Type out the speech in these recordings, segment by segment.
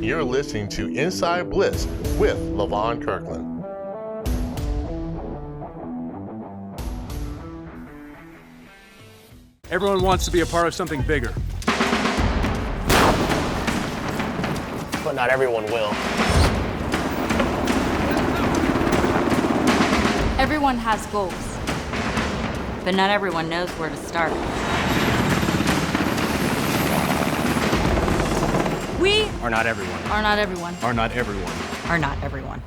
You're listening to Inside Blitz with LaVon Kirkland. Everyone wants to be a part of something bigger. But not everyone will. Everyone has goals, but not everyone knows where to start. We Are not everyone. are not everyone. Are not everyone. Are not everyone.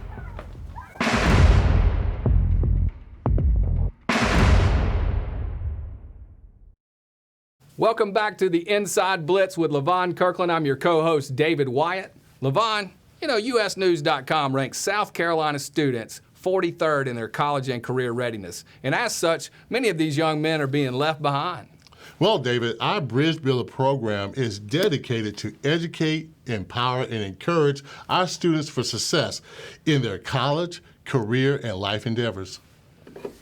Welcome back to the Inside Blitz with LaVon Kirkland. I'm your co-host, David Wyatt. LaVon, USnews.com ranks South Carolina students 43rd in their college and career readiness. And as such, many of these young men are being left behind. Well, David, our Bridge Builder program is dedicated to educate, empower, and encourage our students for success in their college, career, and life endeavors.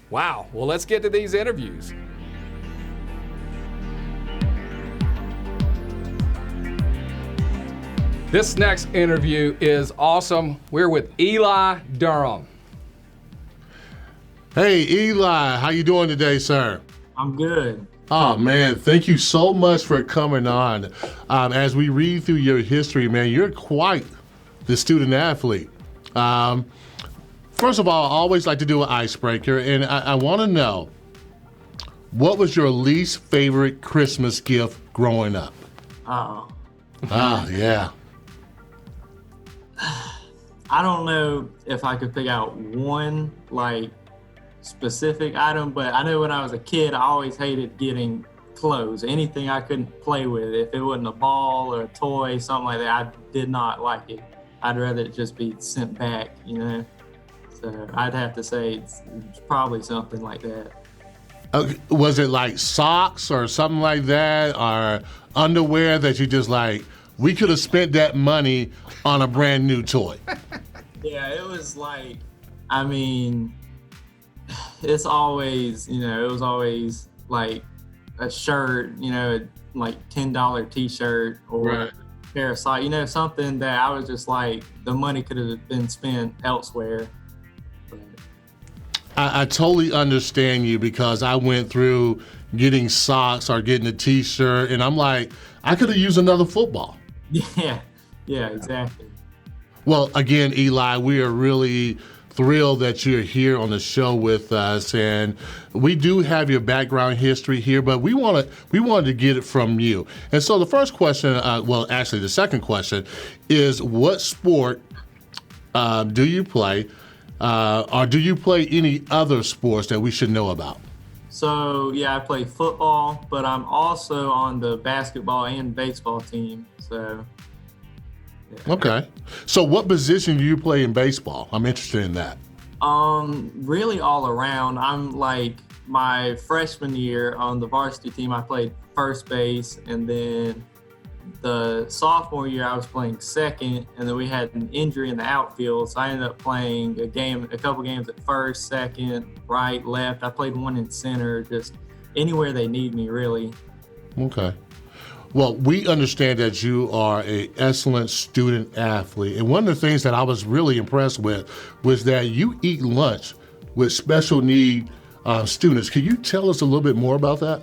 Wow, well, let's get to these interviews. This next interview is awesome. We're with Eli Durham. Hey, Eli, how you doing today, sir? I'm good. Oh, man, thank you so much for coming on. As we read through your history, man, you're quite the student athlete. First of all, I always like to do an icebreaker, and I want to know, what was your least favorite Christmas gift growing up? Yeah. I don't know if I could pick out one specific item, but I know when I was a kid, I always hated getting clothes. Anything I couldn't play with, if it wasn't a ball or a toy, something like that, I did not like it. I'd rather it just be sent back, So I'd have to say it's probably something like that. Was it like socks or something like that, or underwear that you just we could have spent that money on a brand new toy? Yeah, it was it's always, it was always like a shirt, like $10 t-shirt or a pair of socks, something that I was just the money could have been spent elsewhere. I totally understand you, because I went through getting socks or getting a t-shirt, and I'm like, I could have used another football. Yeah, exactly. Well, again, Eli, we are really thrilled that you're here on the show with us, and we do have your background history here, but we wanted to get it from you. And so the first question, the second question is, what sport do you play, or do you play any other sports that we should know about? So, yeah, I play football, but I'm also on the basketball and baseball team, so. Yeah. Okay. So what position do you play in baseball? I'm interested in that. Really all around. I'm my freshman year on the varsity team, I played first base, and then the sophomore year I was playing second, and then we had an injury in the outfield, so I ended up playing a couple games at first, second, right, left. I played one in center, just anywhere they need me, really. Okay. Well, we understand that you are an excellent student athlete, and one of the things that I was really impressed with was that you eat lunch with special need students. Can you tell us a little bit more about that?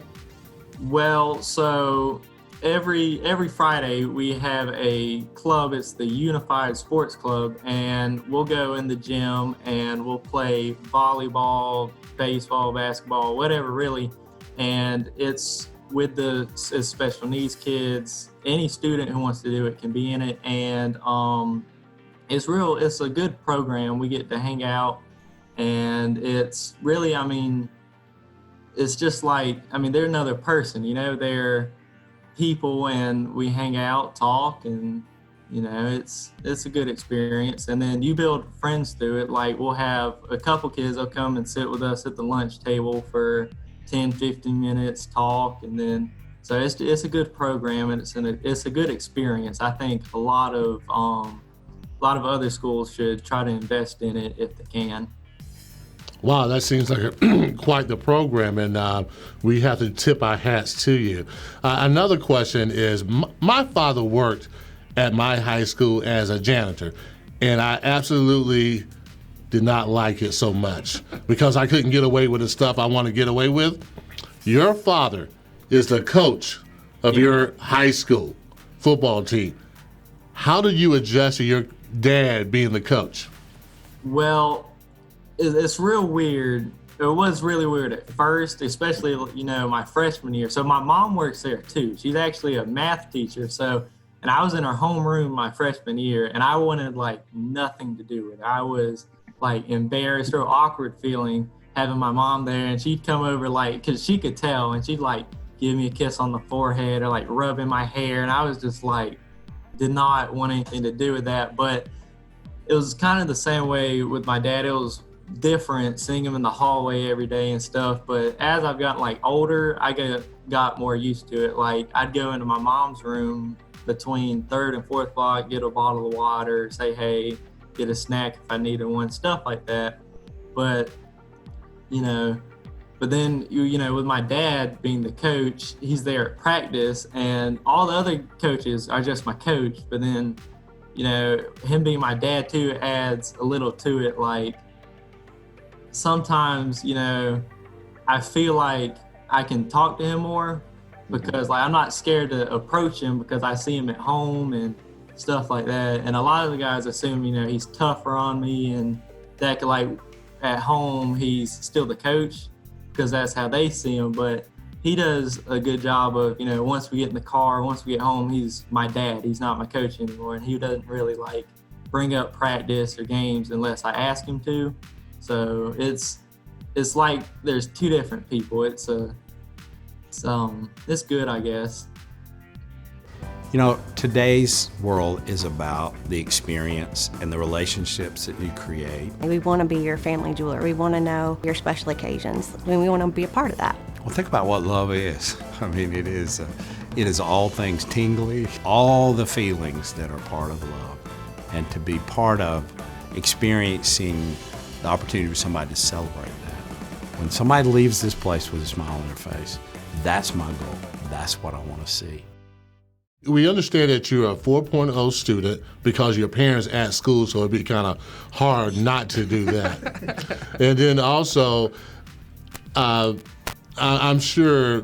Well, so every Friday we have a club. It's the Unified Sports Club, and we'll go in the gym and we'll play volleyball, baseball, basketball, whatever really, and it's with the special needs kids. Any student who wants to do it can be in it, and it's a good program. We get to hang out, and it's really, it's just they're another person, they're people, and we hang out, talk, and it's a good experience. And then you build friends through it. We'll have a couple kids, they'll come and sit with us at the lunch table for 10, 15 minutes, talk, and then so it's a good program, and it's a good experience. I think a lot of other schools should try to invest in it if they can. Wow, that seems like quite the program, and we have to tip our hats to you. Another question is, my father worked at my high school as a janitor, and I absolutely did not like it so much because I couldn't get away with the stuff I want to get away with. Your father is the coach of your high school football team. How did you adjust to your dad being the coach? Well, it's real weird. It was really weird at first, especially, my freshman year. So my mom works there too. She's actually a math teacher. And I was in her homeroom my freshman year, and I wanted nothing to do with it. I was embarrassed or awkward feeling having my mom there, and she'd come over because she could tell, and she'd give me a kiss on the forehead or rub in my hair, and I was just did not want anything to do with that. But it was kind of the same way with my dad. It was different seeing him in the hallway every day and stuff, but as I've gotten older, I got more used to it. I'd go into my mom's room between 3rd and 4th block, get a bottle of water, say hey, get a snack if I needed one, stuff like that. But then with my dad being the coach, he's there at practice, and all the other coaches are just my coach. But then him being my dad too adds a little to it. Sometimes, I feel like I can talk to him more because I'm not scared to approach him because I see him at home and stuff like that. And a lot of the guys assume, he's tougher on me and that at home he's still the coach because that's how they see him. But he does a good job of, once we get in the car, once we get home, he's my dad. He's not my coach anymore. And he doesn't really bring up practice or games unless I ask him to. So it's there's two different people. It's good, I guess. Today's world is about the experience and the relationships that you create. We want to be your family jeweler. We want to know your special occasions. We want to be a part of that. Well, think about what love is. It is all things tingly, all the feelings that are part of love, and to be part of experiencing the opportunity for somebody to celebrate that. When somebody leaves this place with a smile on their face, that's my goal. That's what I want to see. We understand that you're a 4.0 student because your parents at school, so it'd be kind of hard not to do that. And then also, I'm sure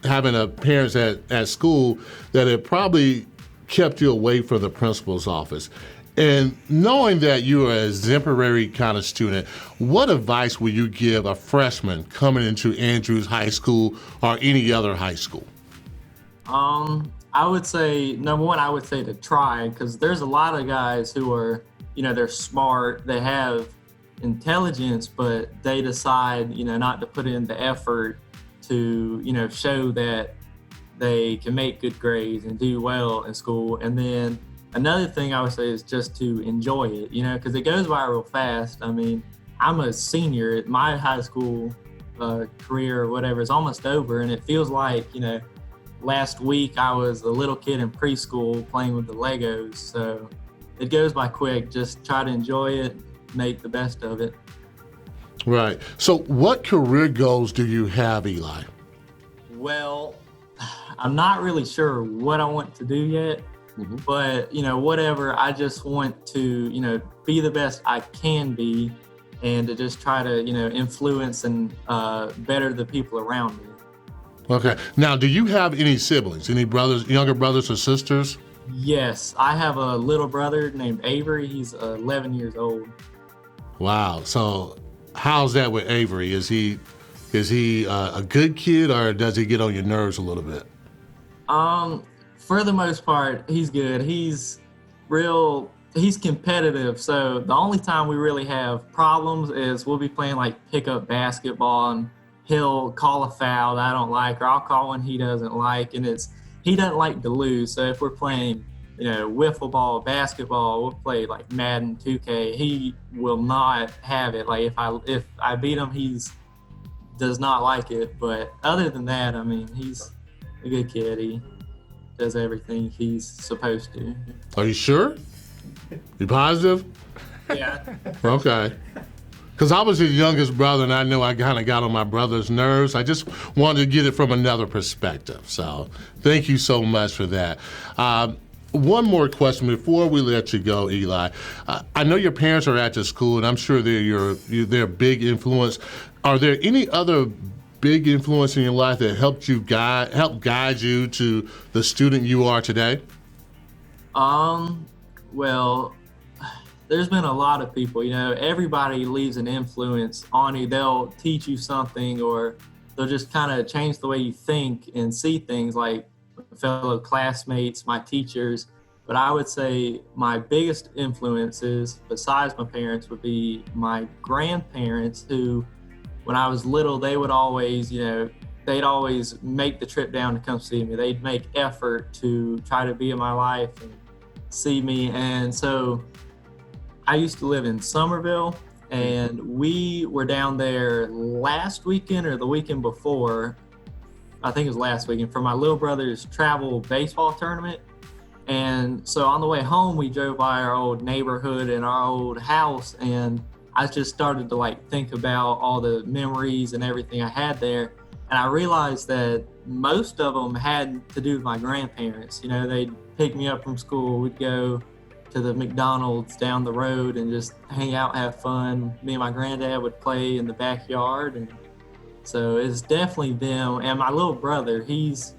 having a parents at school, that it probably kept you away from the principal's office. And knowing that you are a exemplary kind of student, what advice would you give a freshman coming into Andrews High School or any other high school? I would say, number one, I would say to try, because there's a lot of guys who are, they're smart, they have intelligence, but they decide, not to put in the effort to, show that they can make good grades and do well in school. And then another thing I would say is just to enjoy it, because it goes by real fast. I'm a senior. My high school career or whatever is almost over, and it feels like, last week I was a little kid in preschool playing with the Legos. So it goes by quick. Just try to enjoy it, make the best of it. Right. So what career goals do you have, Eli? Well, I'm not really sure what I want to do yet. But, whatever, I just want to, be the best I can be and to just try to, influence and better the people around me. Okay. Now, do you have any siblings, any younger brothers or sisters? Yes. I have a little brother named Avery. He's 11 years old. Wow. So how's that with Avery? Is he a good kid, or does he get on your nerves a little bit? For the most part, he's good. He's competitive. So the only time we really have problems is we'll be playing pickup basketball, and he'll call a foul that I don't like, or I'll call one he doesn't like, and he doesn't like to lose. So if we're playing, wiffle ball, basketball, we'll play Madden 2K. He will not have it. If I beat him, does not like it. But other than that, he's a good kid. He does everything he's supposed to. Are you sure? You positive? Yeah. Okay. Because I was his youngest brother, and I know I kind of got on my brother's nerves. I just wanted to get it from another perspective. So thank you so much for that. one more question before we let you go, Eli. I know your parents are at the school, and I'm sure they're a big influence. Are there any other big influence in your life that helped guide you to the student you are today? Well, there's been a lot of people, everybody leaves an influence on you. They'll teach you something, or they'll just kind of change the way you think and see things, like fellow classmates, my teachers. But I would say my biggest influences, besides my parents, would be my grandparents, who, when I was little, they would always, they'd always make the trip down to come see me. They'd make effort to try to be in my life and see me. And so I used to live in Somerville, and we were down there last weekend or the weekend before, I think it was last weekend, for my little brother's travel baseball tournament. And so on the way home, we drove by our old neighborhood and our old house, and I just started to think about all the memories and everything I had there. And I realized that most of them had to do with my grandparents. They'd pick me up from school, we'd go to the McDonald's down the road and just hang out, have fun. Me and my granddad would play in the backyard. And so it's definitely them. And my little brother, he's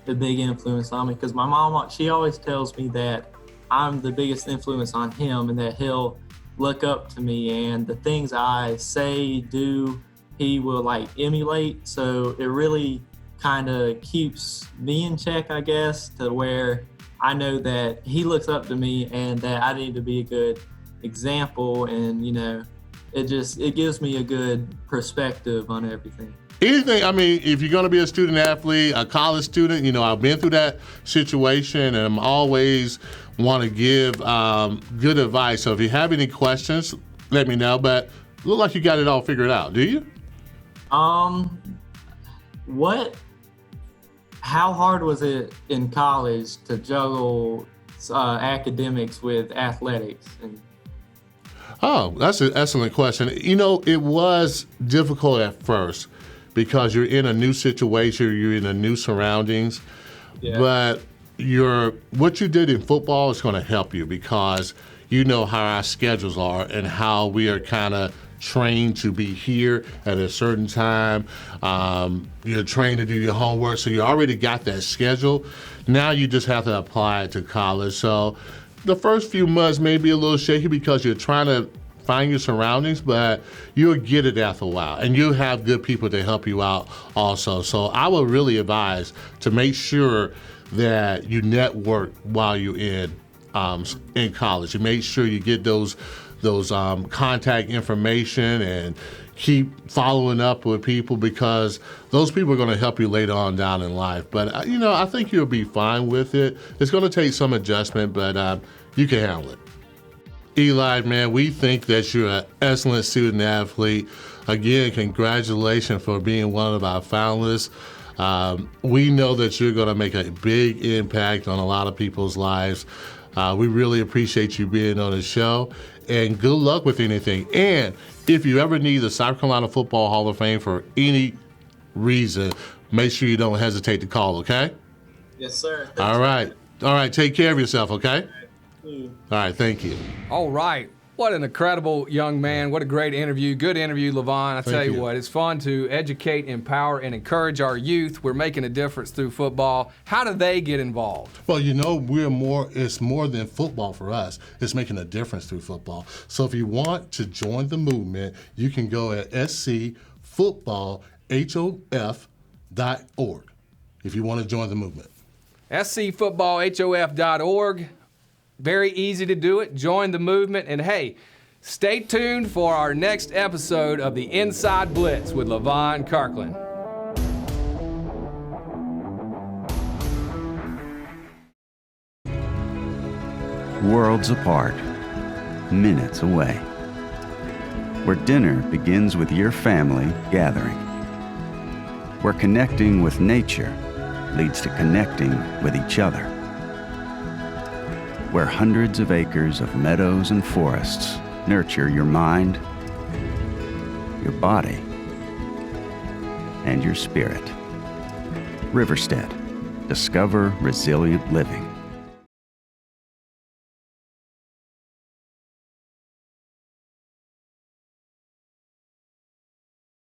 the big influence on me, because my mom, she always tells me that I'm the biggest influence on him, and that he'll look up to me, and the things I say, do, he will emulate. So it really kind of keeps me in check, I guess, to where I know that he looks up to me and that I need to be a good example. And, it gives me a good perspective on everything. Anything, if you're going to be a student athlete, a college student, I've been through that situation, and I'm always want to give good advice. So if you have any questions, let me know. But it look like you got it all figured out, do you? How hard was it in college to juggle academics with athletics? Oh, that's an excellent question. It was difficult at first because you're in a new situation, you're in a new surroundings. Yeah. But what you did in football is going to help you, because you know how our schedules are and how we are kind of trained to be here at a certain time. You're trained to do your homework, so you already got that schedule. Now you just have to apply it to college. So the first few months may be a little shaky because you're trying to find your surroundings, but you'll get it after a while, and you have good people to help you out also. So I would really advise to make sure that you network while you're in college. You make sure you get those contact information and keep following up with people, because those people are going to help you later on down in life. But I think you'll be fine with it. It's going to take some adjustment, but you can handle it. Eli, man, we think that you're an excellent student athlete. Again, congratulations for being one of our finalists. We know that you're going to make a big impact on a lot of people's lives. We really appreciate you being on the show, and good luck with anything. And if you ever need the South Carolina Football Hall of Fame for any reason, make sure you don't hesitate to call, okay? Yes, sir. Thanks. All right. Take care of yourself, okay? All right. Thank you. All right. What an incredible young man. What a great interview. Good interview, Levon. I tell you what, it's fun to educate, empower, and encourage our youth. We're making a difference through football. How do they get involved? Well, it's more than football for us. It's making a difference through football. So if you want to join the movement, you can go at scfootballhof.org if you want to join the movement. scfootballhof.org. Very easy to do it. Join the movement. And hey, stay tuned for our next episode of the Inside Blitz with Levon Kirkland. Worlds apart, minutes away. Where dinner begins with your family gathering. Where connecting with nature leads to connecting with each other. Where hundreds of acres of meadows and forests nurture your mind, your body, and your spirit. Riverstead. Discover resilient living.